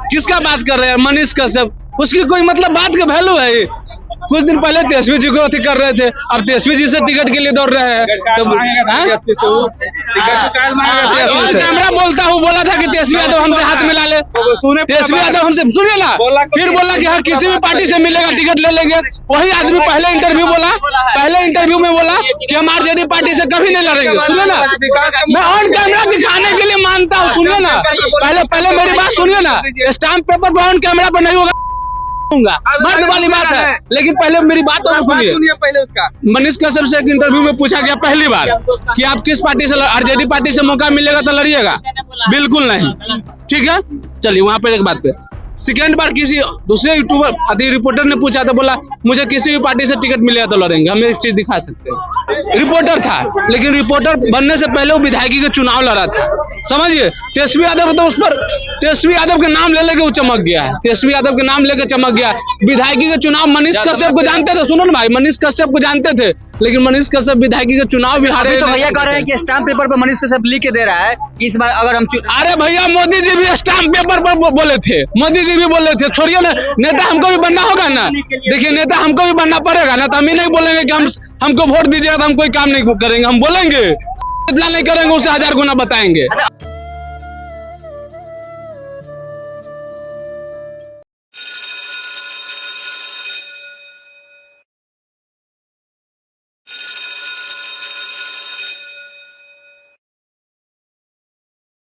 किसका बात कर रहे हैं? मनीष कश्यप। उसकी कोई मतलब बात का वैल्यू है? कुछ दिन पहले तेजस्वी जी को अति कर रहे थे, अब तेजस्वी जी से टिकट के लिए दौड़ रहे हैं। कैमरा बोलता हूँ, बोला था कि तेजस्वी यादव हमसे हाथ मिला ले। तेजस्वी यादव हमसे सुनिए ना, फिर बोला कि हाँ किसी भी पार्टी से मिलेगा टिकट ले लेंगे। वही आदमी पहले इंटरव्यू में बोला कि हम आरजेडी पार्टी से कभी नहीं लड़ेंगे। सुनिए ना, मैं ऑन कैमरा दिखाने के लिए मानता हूँ। सुनिए ना, पहले मेरी बात सुनिए ना। स्टाम्प पेपर पर ऑन कैमरा पर नहीं होगा, मर्द वाली बात है, लेकिन पहले मेरी बात तो सुनिए। पहले उसका मनीष कश्यप से एक इंटरव्यू में पूछा गया पहली बार कि आप किस पार्टी से, आरजेडी पार्टी से मौका मिलेगा तो लड़िएगा? बिल्कुल नहीं। ठीक है, चलिए वहां पर एक बात पे। सेकेंड बार किसी दूसरे यूट्यूबर रिपोर्टर ने पूछा तो बोला मुझे किसी भी पार्टी से टिकट मिलेगा तो लड़ेंगे। हम एक चीज दिखा सकते हैं, रिपोर्टर था, लेकिन रिपोर्टर बनने से पहले वो विधायकी का चुनाव लड़ा था। समझिए, तेजस्वी यादव तो उस पर तेजस्वी यादव के नाम ले लेके वो चमक गया है। तेजस्वी यादव के नाम लेके चमक गया। विधायकी का चुनाव मनीष कश्यप को जानते थे। सुनो ना भाई, मनीष कश्यप को जानते थे, लेकिन मनीष कश्यप विधायकी का चुनाव भी हारे। तो भैया कह रहे हैं कि स्टाम्प पेपर पर मनीष कश्यप लिख के दे रहा है कि इस बार अगर हम अरे भैया, मोदी जी भी स्टाम्प पेपर पर बोले थे, मोदी जी भी बोले थे। छोड़िए ना, नेता हमको भी बनना होगा ना। देखिए, नेता हमको भी बनना पड़ेगा ना, तो हम ही नहीं बोलेंगे कि हमको वोट दीजिएगा तो हम कोई काम नहीं करेंगे। हम बोलेंगे, इतना नहीं करेंगे उससे 1000 गुना बताएंगे।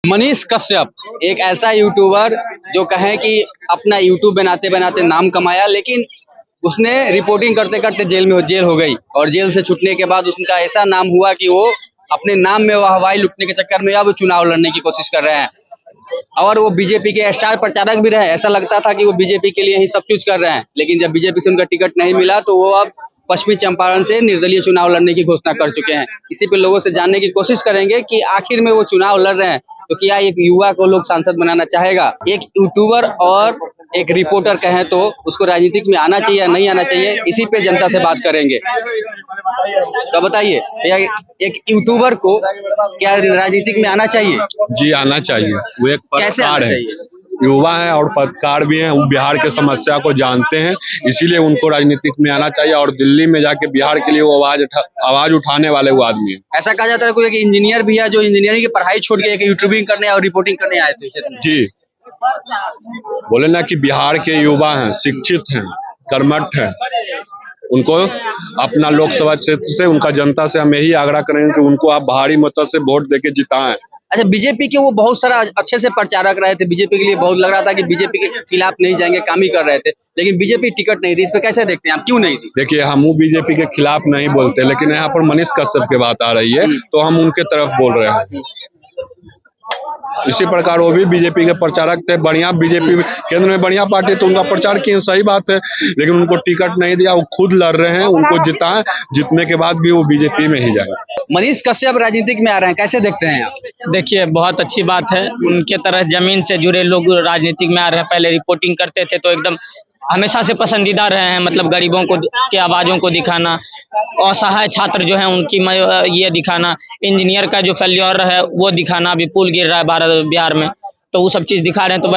मनीष कश्यप एक ऐसा यूट्यूबर जो कहें कि अपना यूट्यूब बनाते बनाते नाम कमाया, लेकिन उसने रिपोर्टिंग करते करते जेल हो गई, और जेल से छूटने के बाद उसका ऐसा नाम हुआ कि वो अपने नाम में वो हवाई लुटने के चक्कर में अब चुनाव लड़ने की कोशिश कर रहे हैं। और वो बीजेपी के स्टार प्रचारक भी रहे। ऐसा लगता था कि वो बीजेपी के लिए ही सब कुछ कर रहे हैं, लेकिन जब बीजेपी से उनका टिकट नहीं मिला तो वो अब पश्चिमी चंपारण से निर्दलीय चुनाव लड़ने की घोषणा कर चुके हैं। इसी पे लोगों से जानने की कोशिश करेंगे कि आखिर में वो चुनाव लड़ रहे हैं तो क्या एक युवा को लोग सांसद बनाना चाहेगा? एक यूट्यूबर और एक रिपोर्टर कहें तो उसको राजनीतिक में आना चाहिए या नहीं आना चाहिए, इसी पे जनता से बात करेंगे। तो बताइए, एक यूट्यूबर को क्या राजनीतिक में आना चाहिए? जी आना चाहिए। वो एक पत्रकार है, युवा है और पत्रकार भी हैं। वो बिहार के समस्या को जानते हैं, इसीलिए उनको राजनीतिक में आना चाहिए। और दिल्ली में जाके बिहार के लिए वो आवाज उठाने वाले वो आदमी है। ऐसा कहा जाता है कोई एक इंजीनियर भी है जो इंजीनियरिंग की पढ़ाई छोड़ के एक यूट्यूबिंग करने और रिपोर्टिंग करने आए थे। जी, बोले ना कि बिहार के युवा हैं, शिक्षित हैं, कर्मठ हैं, उनको अपना लोकसभा क्षेत्र से, उनका जनता से हम यही आग्रह करेंगे कि उनको आप भारी मतों से वोट देके जिताएं। अच्छा, बीजेपी के वो बहुत सारा अच्छे से प्रचारक रहे थे, बीजेपी के लिए बहुत लग रहा था कि बीजेपी के खिलाफ नहीं जाएंगे, काम ही कर रहे थे, लेकिन बीजेपी टिकट नहीं दी। इस पे कैसे देखते हैं आप, क्यों नहीं दी? देखिए, हम बीजेपी के खिलाफ नहीं बोलते, लेकिन यहाँ पर मनीष कश्यप की बात आ रही है तो हम उनके तरफ बोल रहे हैं। इसी प्रकार वो भी बीजेपी के प्रचारक थे, बढ़िया बीजेपी केंद्र में बढ़िया पार्टी, तो उनका प्रचार किए, सही बात है, लेकिन उनको टिकट नहीं दिया। वो खुद लड़ रहे हैं, उनको जिताएं, जीतने के बाद भी वो बीजेपी में ही जाए। मनीष कश्यप राजनीतिक में आ रहे हैं, कैसे देखते हैं आप? देखिए, बहुत अच्छी बात है। उनके तरह जमीन से जुड़े लोग राजनीतिक में आ रहे हैं। पहले रिपोर्टिंग करते थे तो एकदम हमेशा से पसंदीदा रहे हैं, मतलब गरीबों को के आवाज़ों को दिखाना, असहाय छात्र जो हैं उनकी ये दिखाना, इंजीनियर का जो फेल्योर है वो दिखाना। अभी पुल गिर रहा है बिहार में, तो वो सब चीज दिखा रहे हैं। तो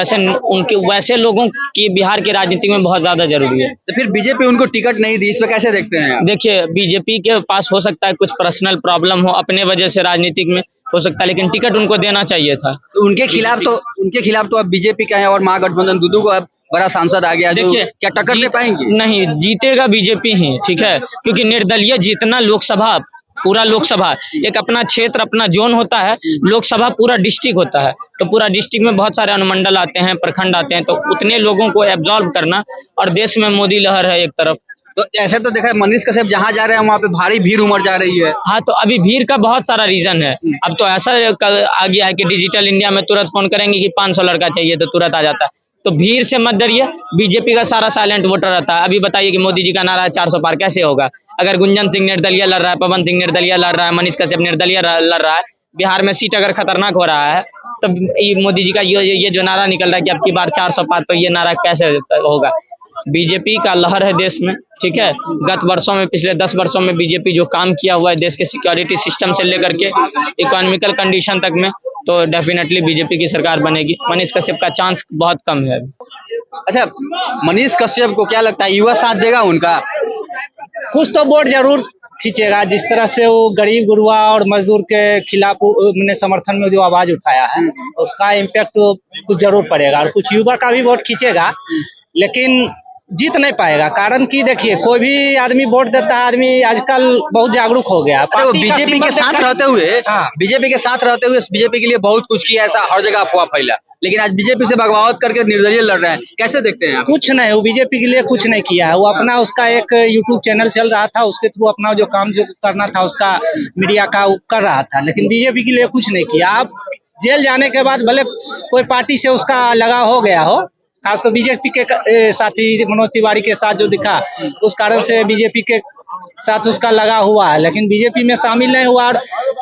वैसे लोगों की बिहार की राजनीति में बहुत ज्यादा जरूरी है। तो फिर बीजेपी उनको टिकट नहीं दी, इस पे कैसे देखते हैं? देखिए, बीजेपी के पास हो सकता है कुछ पर्सनल प्रॉब्लम हो, अपने वजह से राजनीतिक में हो सकता है, लेकिन टिकट उनको देना चाहिए था। तो उनके खिलाफ तो अब बीजेपी का है और महागठबंधन दूदू को अब बड़ा सांसद आ गया। देखिए, क्या टक्कर ले पाएंगे? नहीं, जीतेगा बीजेपी ही, ठीक है, क्योंकि निर्दलीय जीतना लोकसभा, पूरा लोकसभा एक अपना क्षेत्र, अपना जोन होता है, लोकसभा पूरा डिस्ट्रिक्ट होता है, तो पूरा डिस्ट्रिक्ट में बहुत सारे अनुमंडल आते हैं, प्रखंड आते हैं, तो उतने लोगों को एब्जॉर्ब करना, और देश में मोदी लहर है एक तरफ। तो ऐसे तो देखा मनीष कश्यप जहाँ जा रहे हैं वहाँ पे भारी भीड़ उमड़ जा रही है। हाँ, तो अभी भीड़ का बहुत सारा रीजन है। अब तो ऐसा आ गया है कि डिजिटल इंडिया में तुरंत फोन करेंगे कि 500 लड़का चाहिए तो तुरंत आ जाता है। तो भीड़ से मत डरिए, बीजेपी का सारा साइलेंट वोटर रहता है। अभी बताइए कि मोदी जी का नारा है 400 पार, कैसे होगा? अगर गुंजन सिंह निर्दलीय लड़ रहा है, पवन सिंह निर्दलीय लड़ रहा है, मनीष कश्यप निर्दलीय लड़ रहा है, बिहार में सीट अगर खतरनाक हो रहा है, तो मोदी जी का ये जो नारा निकल रहा है कि अब की बार 400 पार, तो ये नारा कैसे होगा? बीजेपी का लहर है देश में, ठीक है। गत वर्षों में, पिछले 10 वर्षों में बीजेपी जो काम किया हुआ है देश के सिक्योरिटी सिस्टम से लेकर के इकोनॉमिकल कंडीशन तक में, तो डेफिनेटली बीजेपी की सरकार बनेगी। मनीष कश्यप का चांस बहुत कम है। अच्छा, मनीष कश्यप को क्या लगता है युवा साथ देगा उनका? कुछ तो वोट जरूर खींचेगा। जिस तरह से वो गरीब गुरुआ और मजदूर के खिलाफ मैंने समर्थन में जो आवाज उठाया है, उसका इम्पैक्ट कुछ जरूर पड़ेगा और कुछ युवा का भी वोट खींचेगा, लेकिन जीत नहीं पाएगा। कारण कि देखिए, कोई भी आदमी वोट देता है, आदमी आजकल बहुत जागरूक हो गया। वो बीजेपी के साथ रहते हुए, बीजेपी के साथ रहते हुए बीजेपी के लिए बहुत कुछ किया, ऐसा हर जगह अफवाह फैला, लेकिन आज बीजेपी से बगावत करके निर्दलीय लड़ रहे हैं। कैसे देखते हैं आप? कुछ नहीं, वो बीजेपी के लिए कुछ नहीं किया है। वो अपना, उसका एक यूट्यूब चैनल चल रहा था, उसके थ्रू अपना जो काम जो करना था उसका मीडिया का वो कर रहा था, लेकिन बीजेपी के लिए कुछ नहीं किया। अब जेल जाने के बाद भले कोई पार्टी से उसका लगाव हो गया हो, खासकर बीजेपी के साथी मनोज तिवारी के साथ जो दिखा, उस कारण से बीजेपी के साथ उसका लगा हुआ है, लेकिन बीजेपी में शामिल नहीं हुआ और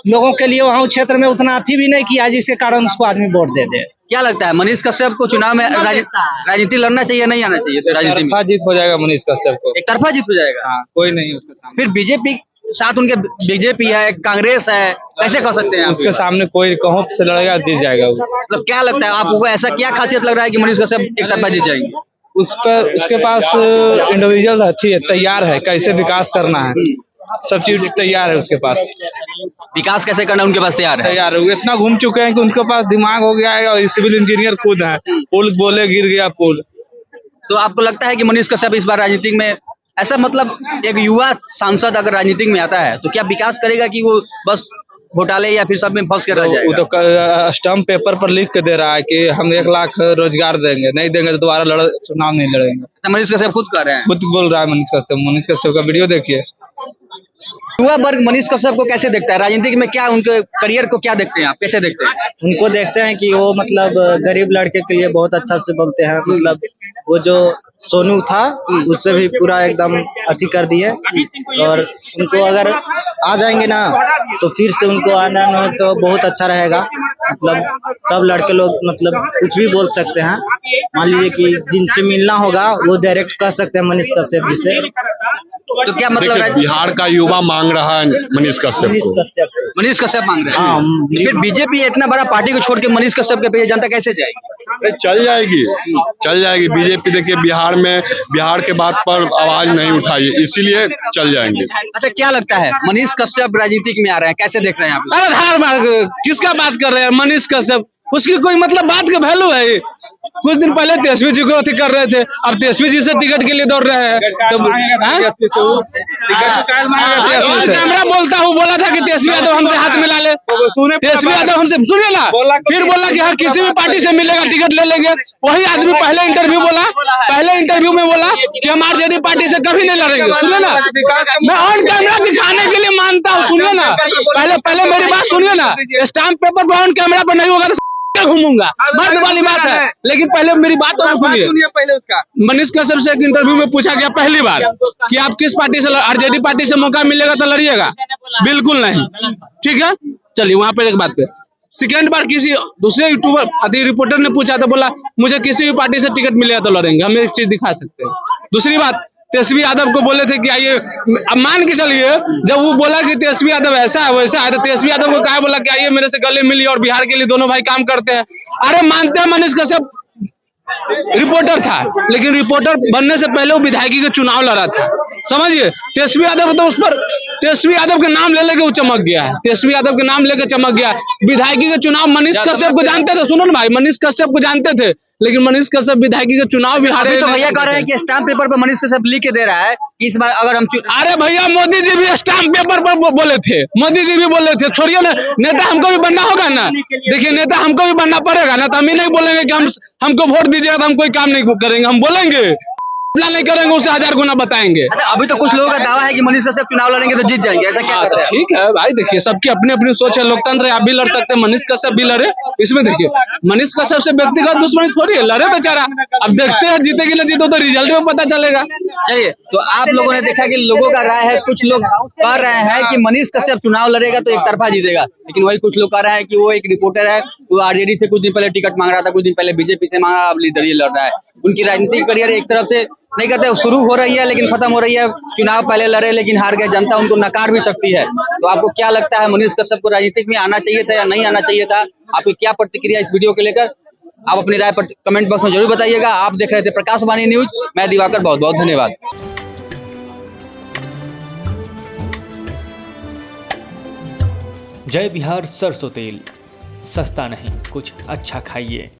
लोगों के लिए वहाँ क्षेत्र में उतना अथी भी नहीं किया, जिसके कारण उसको आदमी वोट दे दे। क्या लगता है मनीष कश्यप को चुनाव में राजनीति लड़ना चाहिए, नहीं आना चाहिए? तो राजनीति में जीत हो जाएगा मनीष कश्यप को, एक तरफा जीत हो जाएगा। हाँ, कोई नहीं उसके सामने। फिर बीजेपी साथ उनके बीजेपी है, कांग्रेस है, कैसे कर सकते हैं? उसके सामने कोई कहों से लड़ेगा, जीत जाएगा वो। मतलब क्या लगता है आपको, ऐसा क्या खासियत लग रहा है कि मनीष कश्यप एक तरफा जीत जाएंगे? उस पर उसके पास इंडिविजुअल अथी है, तैयार है, कैसे विकास करना है, सब चीज तैयार है उसके पास। विकास कैसे करना उनके पास तैयार है। वो इतना घूम चुके हैं कि उनके पास दिमाग हो गया है, और सिविल इंजीनियर खुद है। पुल बोले गिर गया पुल। तो आपको लगता है कि मनीष कश्यप इस बार राजनीति में, ऐसा मतलब एक युवा सांसद अगर राजनीति में आता है तो क्या विकास करेगा कि वो बस घोटाले या फिर सब में फंस कर रह जाएगा? वो तो स्टम्प पेपर पर लिख के दे रहा है कि हम 1 लाख रोजगार देंगे, नहीं देंगे तो दोबारा चुनाव नहीं लड़ेंगे। मनीष कश्यप खुद कह रहे हैं, खुद बोल रहा है मनीष कश्यप का वीडियो देखिए। युवा वर्ग मनीष कश्यप को कैसे देखता है राजनीति में? क्या उनके करियर को क्या देखते हैं आप, कैसे देखते हैं? उनको देखते हैं कि वो मतलब गरीब लड़के के लिए बहुत अच्छा से बोलते हैं। मतलब वो जो सोनू था उससे भी पूरा एकदम अति कर दिए, और उनको अगर आ जाएंगे ना तो फिर से उनको आना में तो बहुत अच्छा रहेगा। मतलब सब लड़के लोग मतलब कुछ भी बोल सकते हैं। मान लीजिए कि जिनसे मिलना होगा वो डायरेक्ट कर सकते हैं मनीष कश्यप जी से। तो क्या मतलब बिहार का युवा मांग रहा है मनीष कश्यप को, मनीष कश्यप मांग रहे हैं? हाँ, फिर बीजेपी इतना बड़ा पार्टी को छोड़ के मनीष कश्यप के पीछे जनता कैसे जाएगी? चल जाएगी बीजेपी। देखिए बिहार के बात पर आवाज नहीं उठाई, इसीलिए चल जाएंगे। अच्छा, क्या लगता है मनीष कश्यप राजनीति में आ रहे हैं, कैसे देख रहे हैं आप? अरे धार मार, किसका बात कर रहे हैं? मनीष कश्यप, उसकी कोई मतलब बात का वैल्यू है? कुछ दिन पहले तेजस्वी जी को कर रहे थे, अब तेजस्वी जी से टिकट के लिए दौड़ रहे हैं। कैमरा बोलता हूँ, बोला था कि तेजस्वी यादव हमसे हाथ मिला ले, तेजस्वी यादव हमसे, सुनिए ना, फिर बोला कि हाँ किसी भी पार्टी से मिलेगा टिकट ले लेंगे। वही आदमी पहले इंटरव्यू में बोला कि हम आरजेडी पार्टी से कभी नहीं लड़ेंगे। सुनिए ना, मैं ऑन कैमरा दिखाने के लिए मानता हूँ। सुनिए ना, पहले मेरी बात सुनिए ना। स्टाम्प पेपर पर ऑन कैमरा पर नहीं होगा तो घूमूंगा, मर्द वाली बात है। लेकिन पहले मेरी बात और सुनिए। पहले उसका मनीष कश्यप से एक इंटरव्यू में पूछा गया पहली बार कि आप किस पार्टी से, आरजेडी पार्टी से मौका मिलेगा तो लड़िएगा? बिल्कुल नहीं। ठीक है, चलिए वहां पर एक बात पे। सेकेंड बार किसी दूसरे यूट्यूबर रिपोर्टर ने पूछा तो बोला मुझे किसी भी पार्टी से टिकट मिलेगा तो लड़ेंगे, हम एक चीज दिखा सकते हैं। दूसरी बात, तेजस्वी यादव को बोले थे कि आइए, अब मान के चलिए जब वो बोला कि तेजस्वी यादव ऐसा है वैसा है, तो तेजस्वी यादव को कहा बोला कि आइए मेरे से गले मिलिए और बिहार के लिए दोनों भाई काम करते हैं। अरे मानते हैं मनीष कश्यप रिपोर्टर था, लेकिन रिपोर्टर बनने से पहले वो विधायकी का चुनाव लड़ा था, समझिए। तेजस्वी यादव तो उस पर, तेजस्वी यादव के नाम ले लेके वो चमक गया है, तेजस्वी यादव के नाम लेके चमक गया। विधायकी का चुनाव मनीष कश्यप को जानते थे, सुनो ना भाई, मनीष कश्यप को जानते थे, लेकिन मनीष कश्यप विधायकी का चुनाव भी हारे। तो भैया कह रहे हैं कि स्टाम्प पेपर पर मनीष कश्यप लिख के दे रहा है कि इस बार अगर हम अरे भैया, मोदी जी भी स्टाम्प पेपर पर बोले थे, मोदी जी भी बोले थे। छोड़िए ना, नेता हमको भी बनना होगा ना। देखिए, नेता हमको भी बनना पड़ेगा ना, तो हम ही नहीं बोलेंगे कि हमको वोट दीजिएगा तो हम कोई काम नहीं करेंगे। हम बोलेंगे नहीं करेंगे, उससे 1000 गुना बताएंगे। अच्छा, अभी तो कुछ लोगों का दावा है कि मनीष कश्यप चुनाव लड़ेंगे तो जीत जाएंगे, ऐसा क्या करते हैं? ठीक है भाई, देखिए सबकी अपनी अपनी सोच है, लोकतंत्र है, आप भी लड़ सकते हैं, मनीष कश्यप भी लड़े। इसमें देखिए, मनीष कश्यप से व्यक्तिगत दुश्मनी थोड़ी है, लड़े बेचारा। अब देखते हैं जीते कि नहीं जीते, तो रिजल्ट में पता चलेगा। चलिए, तो आप लोगों ने देखा कि लोगों का राय है, कुछ लोग कह रहे हैं कि मनीष कश्यप चुनाव लड़ेगा तो एक तरफा जीतेगा, लेकिन वही कुछ लोग कह रहे हैं कि वो एक रिपोर्टर है, वो आरजेडी से कुछ दिन पहले टिकट मांग रहा था, कुछ दिन पहले बीजेपी से मांगा, अब इधर ये लड़ रहा है। उनकी राजनीतिक करियर एक तरफ से नहीं कहते शुरू हो रही है लेकिन खत्म हो रही है। चुनाव पहले लड़े लेकिन हार गए, जनता उनको नकार भी सकती है। तो आपको क्या लगता है, मनीष कश्यप को राजनीतिक में आना चाहिए था या नहीं आना चाहिए था? आपकी क्या प्रतिक्रिया इस वीडियो को लेकर? आप अपनी राय पर कमेंट बॉक्स में जरूर बताइएगा। आप देख रहे थे प्रकाशवाणी न्यूज, मैं दिवाकर, बहुत बहुत धन्यवाद। जय बिहार सरसों तेल, सस्ता नहीं कुछ अच्छा खाइए।